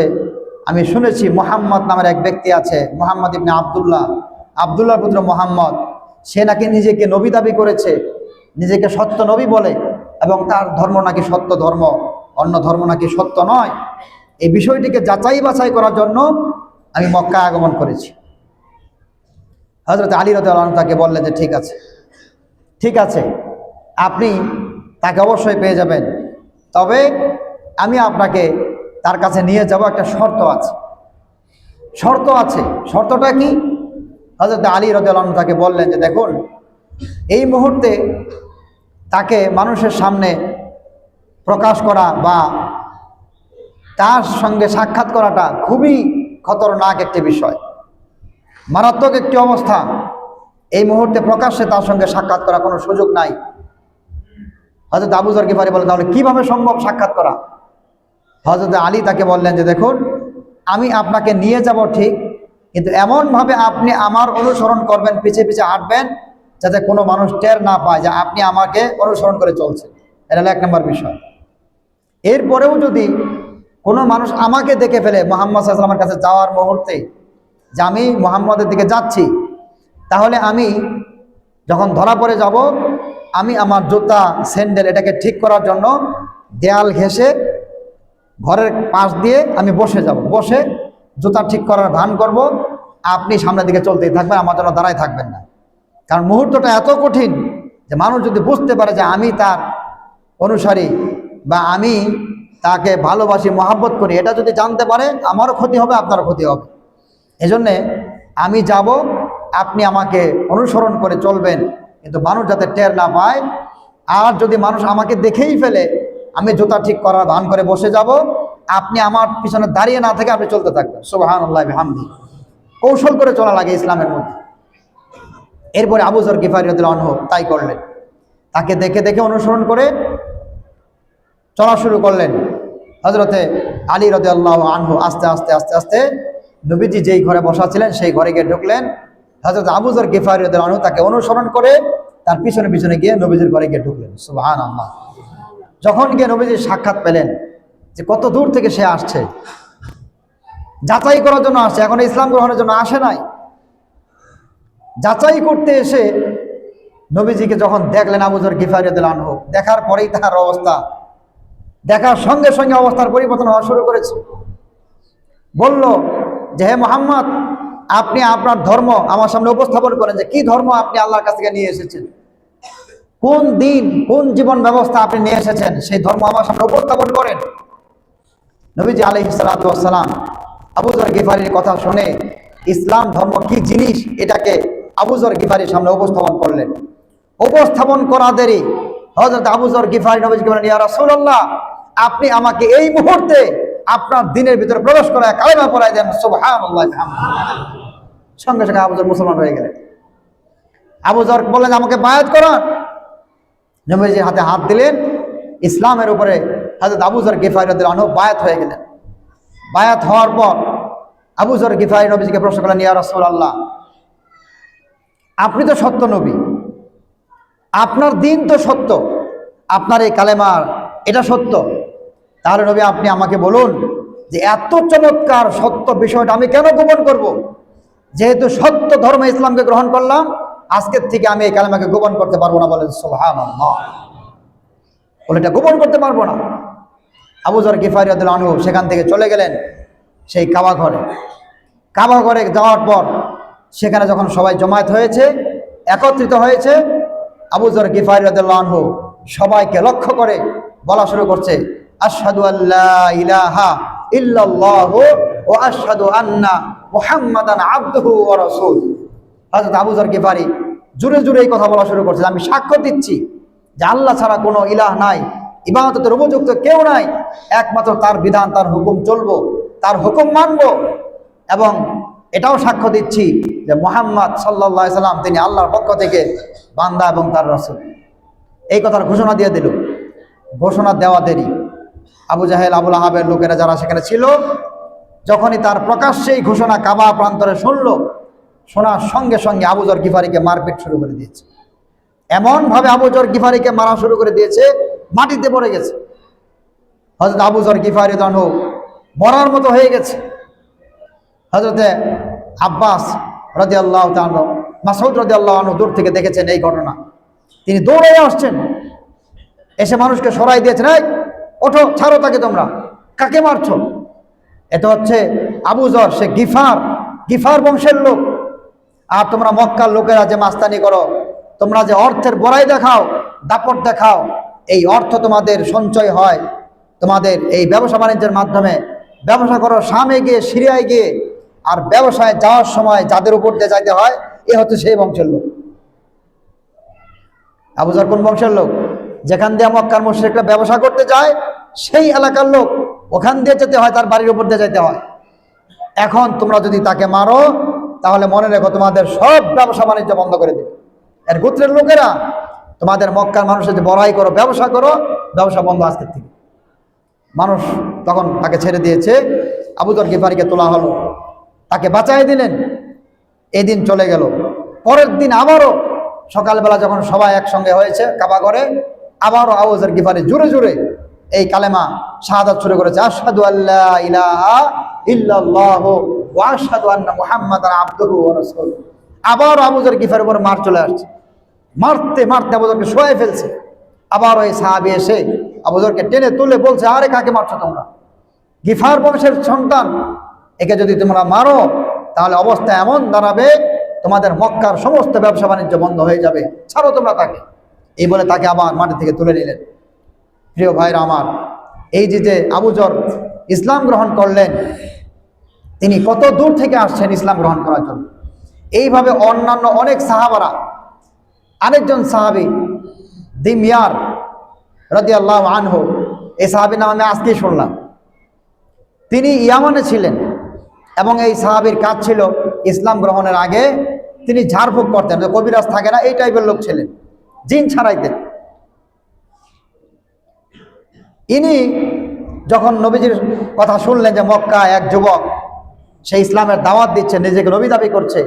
Speaker 1: আমি শুনেছি মুহাম্মদ নামের এক ব্যক্তি আছে, মুহাম্মদ ইবনে আব্দুল্লাহর পুত্র মুহাম্মদ। সে নাকি নিজেকে নবী দাবি করেছে, নিজেকে সত্য নবী বলে, এবং তার ধর্ম নাকি সত্য ধর্ম, অন্য ধর্ম নাকি সত্য নয়। এই বিষয়টিকে যাচাই বাছাই করার জন্য আমি মক্কায় আগমন করেছি। হযরত আলী রাদিয়াল্লাহু আনহু তাকে বললেন যে ঠিক আছে, আপনি তাকে অবশ্যই পেয়ে যাবেন, তবে আমি আপনাকে তার কাছে নিয়ে যাব, একটা শর্ত আছে। শর্তটা কি? হযরত আলী রাদিয়াল্লাহু আনহু তাকে বললেন যে দেখুন, এই মুহূর্তে তাকে মানুষের সামনে প্রকাশ করা বা তার সঙ্গে সাক্ষাৎ করাটা খুবই খতরনাক একটি বিষয়, মারাত্মক একটি অবস্থা। এই মুহূর্তে প্রকাশ্যে তার সঙ্গে সাক্ষাৎ করা কোনো সুযোগ নাই। হযরত আবু যর গিফারি বলেন তাহলে কিভাবে সম্ভব সাক্ষাৎ করা? হযরত আলী তাকে বললেন যে দেখুন, আমি আপনাকে নিয়ে যাব ঠিক, কিন্তু এমনভাবে আপনি আমার অনুসরণ করবেন, পিছে পিছে হাঁটবেন, যাতে কোনো মানুষ টের না পায় যে আপনি আমাকে অনুসরণ করে চলছেন। এটা হলো 1 নম্বর বিষয়। এরপরেও যদি কোনো মানুষ আমাকে দেখে ফেলে মুহাম্মদ সাল্লাল্লাহু আলাইহি ওয়াসাল্লামের কাছে যাওয়ার মুহূর্তে, যে আমি মুহাম্মদের দিকে যাচ্ছি, তাহলে আমি যখন ধরা পড়ে যাব, আমি আমার জুতা স্যান্ডেল এটাকে ঠিক করার জন্য দেয়াল ঘেঁষে ঘরের পাশ দিয়ে আমি বসে যাব, বসে জুতা ঠিক করার ভান করব। আপনি সামনের দিকে চলতেই থাকবেন, আমার জন্য দাঁড়ায় থাকবেন না। কারণ মুহূর্তটা এত কঠিন যে মানুষ যদি বুঝতে পারে যে আমি তার অনুসারী বা আমি তাকে ভালোবাসি, মহাব্বত করি, এটা যদি জানতে পারে আমারও ক্ষতি হবে, আপনারও ক্ষতি হবে। এজন্যে আমি যাব, আপনি আমাকে অনুসরণ করে চলবেন, কিন্তু মানুষ যাতে টের না পায়। আর যদি মানুষ আমাকে দেখেই ফেলে, আমি জুতা ঠিক করার ভান করে বসে যাব, আপনি আমার পিছনে দাঁড়িয়ে না থেকে আপনি চলতে থাকবেন। সুবহানাল্লাহি বিহামদিহি। কৌশল করে চলা লাগে ইসলামের মধ্যে। এরপরে আবু যর গিফারি রাদিয়াল্লাহু আনহু তাই করলেন, তাকে দেখে দেখে অনুসরণ করে চলা শুরু করলেন। হযরতে আলী রাদিয়াল্লাহু আনহু আস্তে আস্তে আস্তে আস্তে নবীজি যেই ঘরে বসা ছিলেন সেই ঘরে গিয়ে ঢুকলেন। হযরত আবু যর গিফারি রাদিয়াল্লাহু আনহু তাকে অনুসরণ করে তার পিছনে পিছনে গিয়ে নবীজির ঘরে গিয়ে ঢুকলেন। সুবহানাল্লাহ। যখন গিয়ে নবীজির সাক্ষাৎ পেলেন যে কত দূর থেকে সে আসছে, যাচাই করার জন্য আসছে, এখন ইসলাম গ্রহণের জন্য আসে নাই। যাচাই করতে এসে নবীজিকে যখন দেখলেন আবু যর গিফারি রাদিয়াল্লাহু আনহু, দেখার পরেই তার অবস্থা, দেখার সঙ্গে সঙ্গে অবস্থার পরিবর্তন হওয়া শুরু করেছে। বলল যে হে মুহাম্মদ, আপনি আপনার ধর্ম আমার সামনে উপস্থাপন করেন, যে কি ধর্ম আপনি আল্লাহর কাছ থেকে নিয়ে এসেছেন, কোন দিন কোন জীবন ব্যবস্থা আপনি নিয়ে এসেছেন, সেই ধর্ম আমার সামনে উপস্থাপন করেন। নবীজি আলাইহিস সালাতু ওয়াস সালাম আবু যর গিফারির কথা শুনে ইসলাম ধর্ম কি জিনিস এটাকে আবু যর গিফারির সামনে উপস্থাপন করলেন। উপস্থাপন করা দেরি হযরত আবু যর গিফারি নবীজিকে বলেন, ইয়া রাসূলুল্লাহ, আপনি আমাকে এই মুহূর্তে আপনার দ্বীনের ভিতরে প্রবেশ করায় কালেমা পড়ায় দেন। সুবহানাল্লাহ। সঙ্গে সঙ্গে আবু যর মুসলমান হয়ে গেলেন। আবু যর বললেন আমাকে বায়াত করান। নবীজির হাতে হাত দিলেন, ইসলামের উপরে হযরত আবু যর গিফারি রাদিয়াল্লাহু আনহু বায়াত হয়ে গেলেন। বায়াত হওয়ার পর আবু যর গিফারি নবীজিকে প্রশ্ন করলেন, ইয়া রাসূলুল্লাহ, আপনি তো সত্য নবী, আপনার দিন তো সত্য, আপনার এই কালেমার এটা সত্য, তাহলে নবী আপনি আমাকে বলুন যে এত চমৎকার সত্য বিষয়টা আমি কেন গোপন করব? যেহেতু সত্য ধর্ম ইসলামকে গ্রহণ করলাম, আজকের থেকে আমি এই কালেমাকে গোপন করতে পারবো না। বলেন সুবহানাল্লাহ। বলে এটা গোপন করতে পারবো না। আবু যর গিফারী রাদিয়াল্লাহু আনহু সেখান থেকে চলে গেলেন সেই কাবা ঘরে। কাবা ঘরে যাওয়ার পর সেখানে যখন সবাই জমায়েত হয়েছে, একত্রিত হয়েছে, আবু যর গিফারী রাদিয়াল্লাহু আনহু সবাইকে লক্ষ্য করে বলা শুরু করছে, আশহাদু আল্লা ইলাহা ইল্লাল্লাহু ওয়া আশহাদু আন্না মুহাম্মাদান আবদুহু ওয়া রাসূল। হযরত আবু যর গিফারী জোরে জোরে এই কথা বলা শুরু করছে, আমি সাক্ষ্য দিচ্ছি যে আল্লাহ ছাড়া কোনো ইলাহ নাই, ইবাদতের উপযুক্ত কেউ নাই, একমাত্র তার বিধান, তার হুকুম চলবো, তার হুকুম মানবো, এবং এটাও সাক্ষ্য দিচ্ছি যে মুহাম্মদ সাল্লাল্লাহু আলাইহি সাল্লাম তিনি আল্লাহর পক্ষ থেকে বান্দা এবং তার রাসূল। এই কথার ঘোষণা দিয়ে দিল। ঘোষণা দেওয়া দেরি, আবু জাহেল, আবুল আহাবের লোকেরা যারা সেখানে ছিল, যখনই তার প্রকাশ্যেই ঘোষণা কাবা প্রান্তরে শুনলো, শোনার সঙ্গে সঙ্গে আবু যর গিফারীকে মারপিট শুরু করে দিয়েছে। এমনভাবে আবু যর গিফারীকে মারা শুরু করে দিয়েছে, মাটিতে পড়ে গেছে। হযরত আবু যর গিফারী রাদিয়াল্লাহু আনহু মরার মতো হয়ে গেছে। হযরতে আব্বাস রাদিয়াল্লাহু তাআলা, মাসউদ রাদিয়াল্লাহু আনহু দূর থেকে দেখেছেন এই ঘটনা। তিনি দৌড়ে আসছেন, এসে মানুষকে সরাই দিয়েছেন, এই ওঠো, ছাড়ো তাকে, তোমরা কাকে মারছো? এটা হচ্ছে আবু যর, সে গিফার বংশের লোক। আর তোমরা মক্কার লোকেরা যে মাস্তানি করো, তোমরা যে অর্থের বড়াই দেখাও, দাপট দেখাও, এই অর্থ তোমাদের সঞ্চয় হয় তোমাদের এই ব্যবসা বাণিজ্যের মাধ্যমে। ব্যবসা করো শামে গিয়ে, সিরিয়ায় গিয়ে, আর ব্যবসায় যাওয়ার সময় যাদের উপর দিয়ে যাইতে হয়, এ হচ্ছে সেই বংশের লোক। আবু যর কোন বংশের লোক? যেখান দিয়ে মক্কার মুশরিকরা ব্যবসা করতে যায়, সেই এলাকার লোক, ওখান দিয়ে যেতে হয়, তার বাড়ির উপর দিয়ে যেতে হয়। এখন তোমরা যদি তাকে মারো, তাহলে মনে রেখো তোমাদের সব ব্যবসা বাণিজ্য বন্ধ করে দেবে। এর গোত্রের লোকেরা তোমাদের মক্কার মানুষের যে বড়াই করো, ব্যবসা করো, ব্যবসা বন্ধ আজকের থেকে। মানুষ তখন তাকে ছেড়ে দিয়েছে। আবু যর গিফারীকে তোলা হলো, তাকে বাঁচাই দিলেন। এদিন চলে গেল। পরের দিন আবারও সকালবেলা যখন সবাই একসঙ্গে হয়েছে কাবা ঘরে, আবারও আবু যর গিফারী জোরে জোরে এই কালেমা শাহাদাত শুরু করেছে, আশহাদু আল্লা ইলাহা ইল্লাল্লাহু ওয়া আশহাদু আন্না মুহাম্মাদান আবদুহু ওয়া রাসূলুহু। আবার আবু যর গিফারীর উপর মার চলে আসছে, মারতে মারতে আবু যরকে শোয়াই ফেলছে। আবার ওই সাহাবী এসে আবু যরকে টেনে তুলে বলছে, আরে কাকে মারছো তোমরা? গিফার বংশের সন্তান, একে যদি তোমরা মারো তাহলে অবস্থা এমন দাঁড়াবে, তোমাদের মক্কার সমস্ত ব্যবসা বাণিজ্য বন্ধ হয়ে যাবে, ছাড়ো তোমরা তাকে। এই বলে তাকে আবার মাটি থেকে তুলে নিলেন। প্রিয় ভাইরা আমার, এই যে আবু যর ইসলাম গ্রহণ করলেন, তিনি কত দূর থেকে আসছেন ইসলাম গ্রহণ করার জন্য। এইভাবে অন্যান্য অনেক সাহাবারা, আরেকজন সাহাবী দিমিয়ার রাদিয়াল্লাহু আনহু, এই সাহাবীর নাম আমি আজকেই শুনলাম। তিনি ইয়ামানে ছিলেন এবং এই সাহাবীর কাজ ছিল ইসলাম গ্রহণের আগে তিনি ঝাড়ফুঁক করতেন, কবিরাজ থাকে না, এই টাইপের লোক ছিলেন, জিন ছাড়াইতেন। ইনি যখন নবীজির কথা শুনলেন যে মক্কায় এক যুবক সে ইসলামের দাওয়াত দিচ্ছে, নিজেকে নবী দাবি করছে,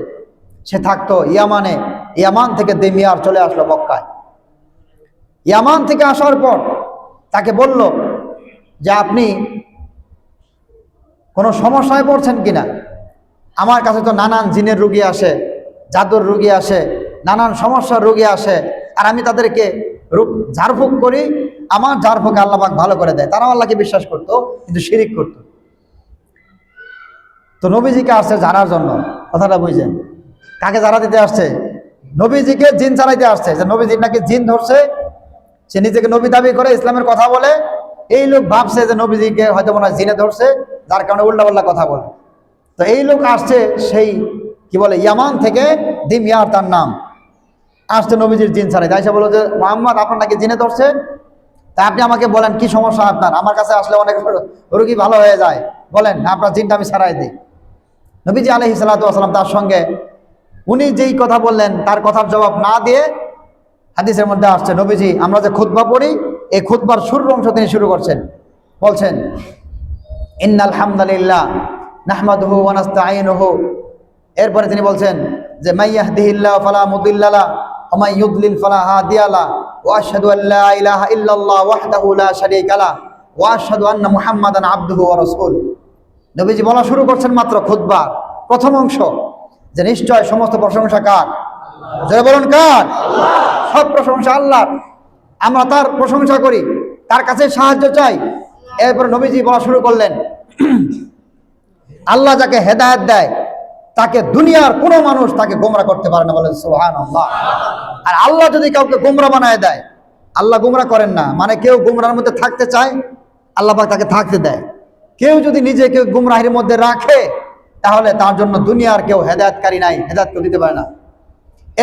Speaker 1: সে থাকতো ইয়ামানে, ইয়ামান থেকে দিমিয়ার চলে আসলো মক্কায়। ইয়ামান থেকে আসার পর তাকে বলল যে আপনি কোনো সমস্যায় পড়ছেন কিনা? আমার কাছে তো নানান জিনের রুগী আসে, জাদুর রুগী আসে, নানান সমস্যার রুগী আসে, আর আমি তাদেরকে ঝাড়ফুঁক করি, আমার ঝাড়ফুঁকে আল্লাহ পাক ভালো করে দেয়। তারাও আল্লাহকে বিশ্বাস করতো, কিন্তু শিরিক করতো। তো নবীজিকে আসছে জানার জন্য, কথাটা বুঝছেন? কাকে জানা দিতে আসছে? নবীজিকে জিন চালাইতে আসছে, যে নবীজির নাকি জিন ধরছে, সে নিজেকে নবী দাবি করে, ইসলামের কথা বলে। এই লোক ভাবছে যে নবীজিকে হয়তো মনে হয় জিনে ধরছে, যার কারণে উল্টাপাল্টা কথা বলে। তো এই লোক আসছে সেই কি বলে ইয়ামান থেকে, দিমিয়ার তার নাম, আসছে নবীজির জিন ছাড়াই। তাই সে বললো যে মুহাম্মদ আপনার নাকি জিনে ধরছে, তা আপনি আমাকে বলেন কি সমস্যা আপনার? আমার কাছে আসলে অনেক রোগী ভালো হয়ে যায়, বলেন আপনার জিনটা আমি ছাড়াই দিই। নবীজি আলাইহিস সালাতু ওয়াস সালাম তার সঙ্গে উনি যেই কথা বললেন তার কথার জবাব না দিয়ে, হাদিসের মধ্যে আসছে নবীজি আমরা যে খুতবা পড়ি, এই খুতবার শুরুর অংশ তিনি শুরু করছেন, বলছেন ইন্নাল হামদালিল্লাহ নাহমাদুহু ওয়া নাস্তাঈনুহু। এরপরে তিনি বলছেন যে মাইয়াহদিহিল্লাহু ফালা মুদিল্লা লাহু ওয়া মান ইউদ্লিল ফালা হাদিয়া লাহু ওয়া আশহাদু আল্লা ইলাহা ইল্লাল্লাহ ওয়াহদাহু লা শারীকা লাহু ওয়া আশহাদু আন্না মুহাম্মাদান আবদুহু ওয়া রাসূলুহু। নবীজি বলা শুরু করছেন মাত্র খুতবার প্রথম অংশ যে নিশ্চয় সমস্ত প্রশংসা কার? জয় বলুন কার? সব প্রশংসা আল্লাহর। আমরা তার প্রশংসা করি, তার কাছে সাহায্য চাই, এরপরে নবীজি বলা শুরু করলেন, আল্লাহ যাকে হেদায়েত দেয় তাকে দুনিয়ার কোনো মানুষ তাকে গোমরা করতে পারে না, বলেন সুবহানাল্লাহ। আর আল্লাহ যদি কাউকে গোমরা বানায় দেয়, আল্লাহ গোমরা করেন না, মানে কেউ গোমরার মধ্যে থাকতে চায়, আল্লাহ পাক তাকে থাকতে দেয়। কেউ যদি নিজেকে গুমরাহির মধ্যে রাখে, তাহলে তার জন্য দুনিয়ার কেউ হেদায়েতকারী নাই, হেদায়েত কেউ দিতে পারে না।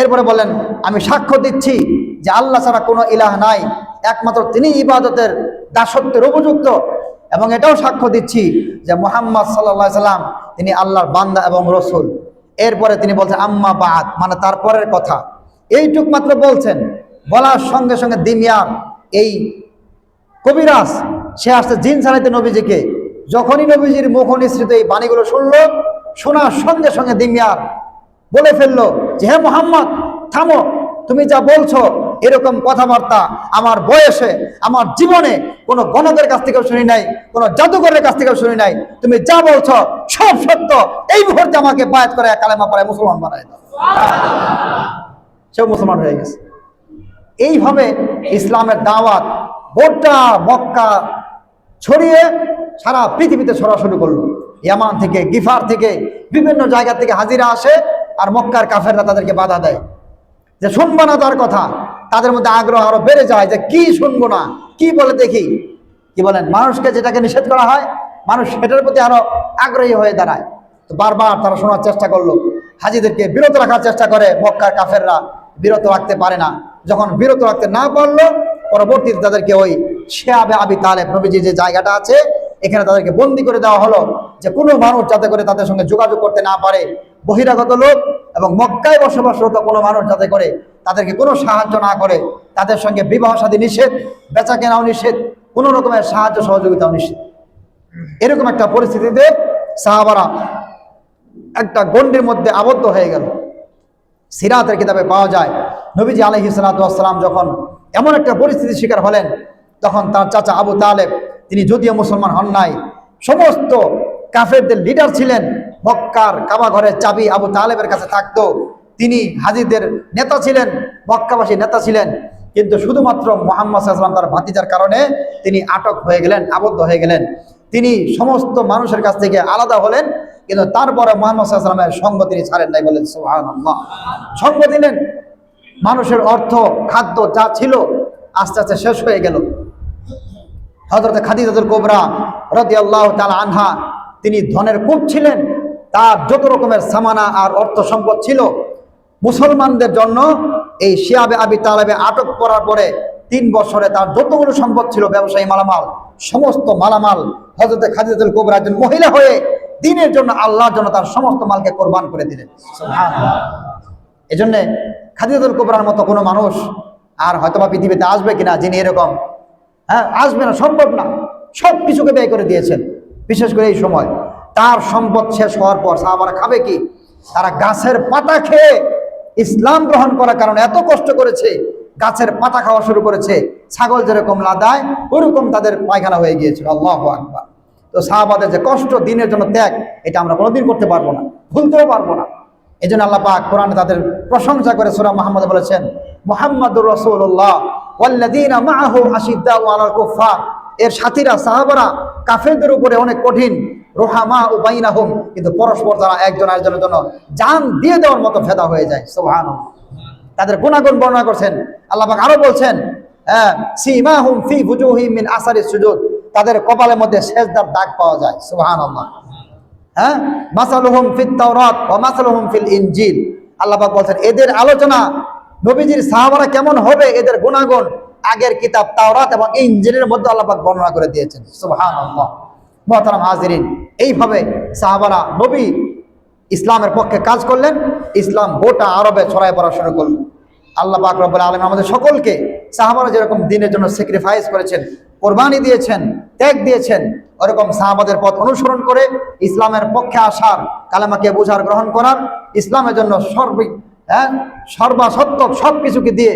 Speaker 1: এরপরে বলেন, আমি সাক্ষ্য দিচ্ছি যে আল্লাহ ছাড়া কোনো ইলাহ নাই, একমাত্র তিনি ইবাদতের দাসত্বের উপযুক্ত, এবং এটাও সাক্ষ্য দিচ্ছি যে মুহাম্মদ সাল্লাল্লাহু আলাইহি সাল্লাম তিনি আল্লাহর বান্দা এবং রসুল। এরপরে তিনি বলছেন আম্মা বাদ, মানে তারপরের কথা। এইটুক মাত্র বলছেন, বলার সঙ্গে সঙ্গে দিমিয়ার এই কবিরাজ সে আসছে জিন ছাড়াইতে নবীজিকে। যখনই নবীজির মুখ নিঃসৃত এই বাণীগুলো শুনলো, শোনার সঙ্গে সঙ্গে দিমিয়ার বলে ফেললো যে হে মুহাম্মদ থামো, তুমি যা বলছো এরকম কথাবার্তা আমার বয়সে, আমার জীবনে কোনো গণকের কাছ থেকেও শুনি নাই, কোনো জাদুঘরের কাছ থেকেও শুনি নাই। তুমি যা বলছো সব সত্য, এই মুহূর্তে আমাকে বায়াত করে কালেমা পড়ে মুসলমান বানায় দাও। সেও মুসলমান হয়ে গেছে। এইভাবে ইসলামের দাওয়াত গোটা মক্কা ছড়িয়ে সারা পৃথিবীতে ছড়া শুরু করলো। ইয়ামান থেকে, গিফার থেকে, বিভিন্ন জায়গা থেকে হাজিরা আসে, আর মক্কার কাফেররা তাদেরকে বাধা দেয় যে শুনবো না তার কথা। তাদের মধ্যে আগ্রহ আরো বেড়ে যায় যে কি শুনবো না, কি বলে দেখি। কি বলেন, মানুষকে যেটাকে নিষেধ করা হয়, মানুষ সেটার প্রতি আরো আগ্রহী হয়ে দাঁড়ায়। তো বারবার তারা শোনার চেষ্টা করলো, হাজিদেরকে বিরত রাখার চেষ্টা করে, মক্কার কাফেররা বিরত রাখতে পারে না। যখন বিরত রাখতে না পারলো, পরবর্তীতে তাদেরকে ওই শিয়াবে আবি তালেব নবীজি যে জায়গাটা আছে, এখানে তাদেরকে বন্দি করে দেওয়া হলো, যে কোনো মানুষ যাতে করে তাদের সঙ্গে যোগাযোগ করতে না পারে, বহিরাগত লোক এবং মক্কায় বসবাসরত কোনো মানুষ যাতে করে তাদেরকে কোনো সাহায্য না করে, তাদের সঙ্গে বিবাহ শাদী নিষেধ, বেচা কেনাও নিষেধ, কোনো রকমের সাহায্য সহযোগিতাও নিষেধ। এরকম একটা পরিস্থিতিতে সাহাবারা একটা গণ্ডির মধ্যে আবদ্ধ হয়ে গেল। সিরাতের কিতাবে পাওয়া যায়, নবীজি আলাইহিস সালাতু ওয়াস সালাম যখন এমন একটা পরিস্থিতির শিকার হলেন, তখন তার চাচা আবু তালেব, তিনি যদিও মুসলমান হন নাই, সমস্ত কাফেরদের লিডার ছিলেন, মক্কার কাবা ঘরের চাবি আবু তালেবের কাছে থাকতো, তিনি হাজিদের নেতা ছিলেন, মক্কাবাসীর নেতা ছিলেন। কিন্তু শুধুমাত্র মুহাম্মদ সাল্লাল্লাহু আলাইহি ওয়াসাল্লাম তার ভাতিজার কারণে তিনি আটক হয়ে গেলেন, আবদ্ধ হয়ে গেলেন। তিনি সমস্ত মানুষের কাছ থেকে আলাদা হলেন, কিন্তু তারপরে মুহাম্মদ সাল্লাল্লাহু আলাইহি ওয়াসাল্লামের সঙ্গ তিনি ছাড়েন নাই, বলেন সুবহানাল্লাহ। সঙ্গ দিলেন, মানুষের অর্থ খাদ্য যা ছিল আস্তে আস্তে শেষ হয়ে গেল। হযরত খাদিজাতুল কুবরা রাদিয়াল্লাহু তাআলা আনহা, তিনি ধনের কূপ ছিলেন, তার যত রকমের সামানা আর অর্থ সম্পদ ছিল, মুসলমানদের জন্য এই শিয়াবে আবি তালেবে আটক করার পরে 3 বছরে তার যতগুলো সম্পদ ছিল, ব্যবসায়ী মালামাল, সমস্ত মালামাল হযরত খাদিজাতুল কুবরা একজন মহিলা হয়ে দ্বীনের জন্য, আল্লাহর জন্য তার সমস্ত মালকে কোরবান করে দিলেন। সুবহানাল্লাহ। এজন্য খাদিজাতুল কুবরার মতো কোনো মানুষ আর হয়তোবা পৃথিবীতে আসবে কিনা যিনি এরকম, আসবে না, সম্ভব না, সব কিছুকে ব্যয় করে দিয়েছেন। বিশেষ করে এই সময় তার সম্পদ শেষ হওয়ার পর সাহাবারা খাবে কি? তারা গাছের পাতা খেয়ে ইসলাম গ্রহণ করার কারণে এত কষ্ট করেছে, গাছের পাতা খাওয়া শুরু করেছে, ছাগল যেরকম লাদায় ওরকম তাদের পায়খানা হয়ে গিয়েছিল। আল্লাহু আকবার। তো সাহাবাদের যে কষ্ট, দ্বীনের জন্য ত্যাগ, এটা আমরা কোনোদিন করতে পারবো না, ভুলতেও পারবো না। এই জন্য আল্লাহ পাক কোরআনে তাদের প্রশংসা করে সূরা মুহাম্মদ বলেছেন, মুহাম্মাদুর রাসূলুল্লাহ ওয়াল্লাযীনা মাআহু আশিদ্দাউ আলাল কুফফার, এর সাথীরা সাহাবারা কাফেরদের উপরে অনেক কঠিন, রুহামা বাইনাহুম, কিন্তু পরস্পর তারা একজন আরেকজনের জন্য জান দিয়ে দেওয়ার মতো ফেদা হয়ে যায়। সুবহানাল্লাহ। তাদের গুণাগুণ বর্ণনা করছেন আল্লাহ পাক, আরো বলছেন সীমাহুম ফি বুজুহিম মিন আসারিস সুজুদ, তাদের কপালের মধ্যে সিজদার দাগ পাওয়া যায়। সুবহানাল্লাহ। মাসালুহুম ফিত তাওরাত ওয়া মাসালুহুম ফিল ইনজিল, আল্লাহ পাক বলছেন এদের আলোচনা, নবীজির সাহাবারা কেমন হবে, এদের গুণাগুণ আগের কিতাব তাওরাত এবং ইনজিলের মধ্যে আল্লাহ পাক বর্ণনা করে দিয়েছেন। সুবহানাল্লাহ। মুহতারাম হাজিরিন, এইভাবে সাহাবারা নবী ইসলামের পক্ষে কাজ করলেন, ইসলাম গোটা আরবে ছড়ায় পড়া শুরু করল। আল্লাহ পাক রব্বুল আলামিন আমাদের সকলকে সাহাবারা যেরকম দ্বীনের জন্য স্যাক্রিফাইস করেছেন, কোরবানি দিয়েছেন, ত্যাগ দিয়েছেন, ওরকম সাহাবাদের পথ অনুসরণ করে ইসলামের পক্ষে আসার, কালেমাকে বুঝার, গ্রহণ করার, ইসলামের জন্য সর্বাসত্ত্বক সব কিছুকে দিয়ে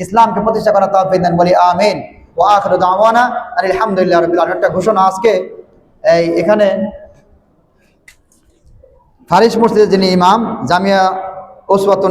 Speaker 1: ইসলামকে প্রতিষ্ঠা করার তৌফিক দেন, বলি আমিন। ওয়া আখিরু দাওয়ানা আলহামদুলিল্লাহি রাব্বিল আলামিন। একটা ঘোষণা, আজকে এখানে ফারিস মসজিদের যিনি ইমাম, জামিয়া উসওয়াতুন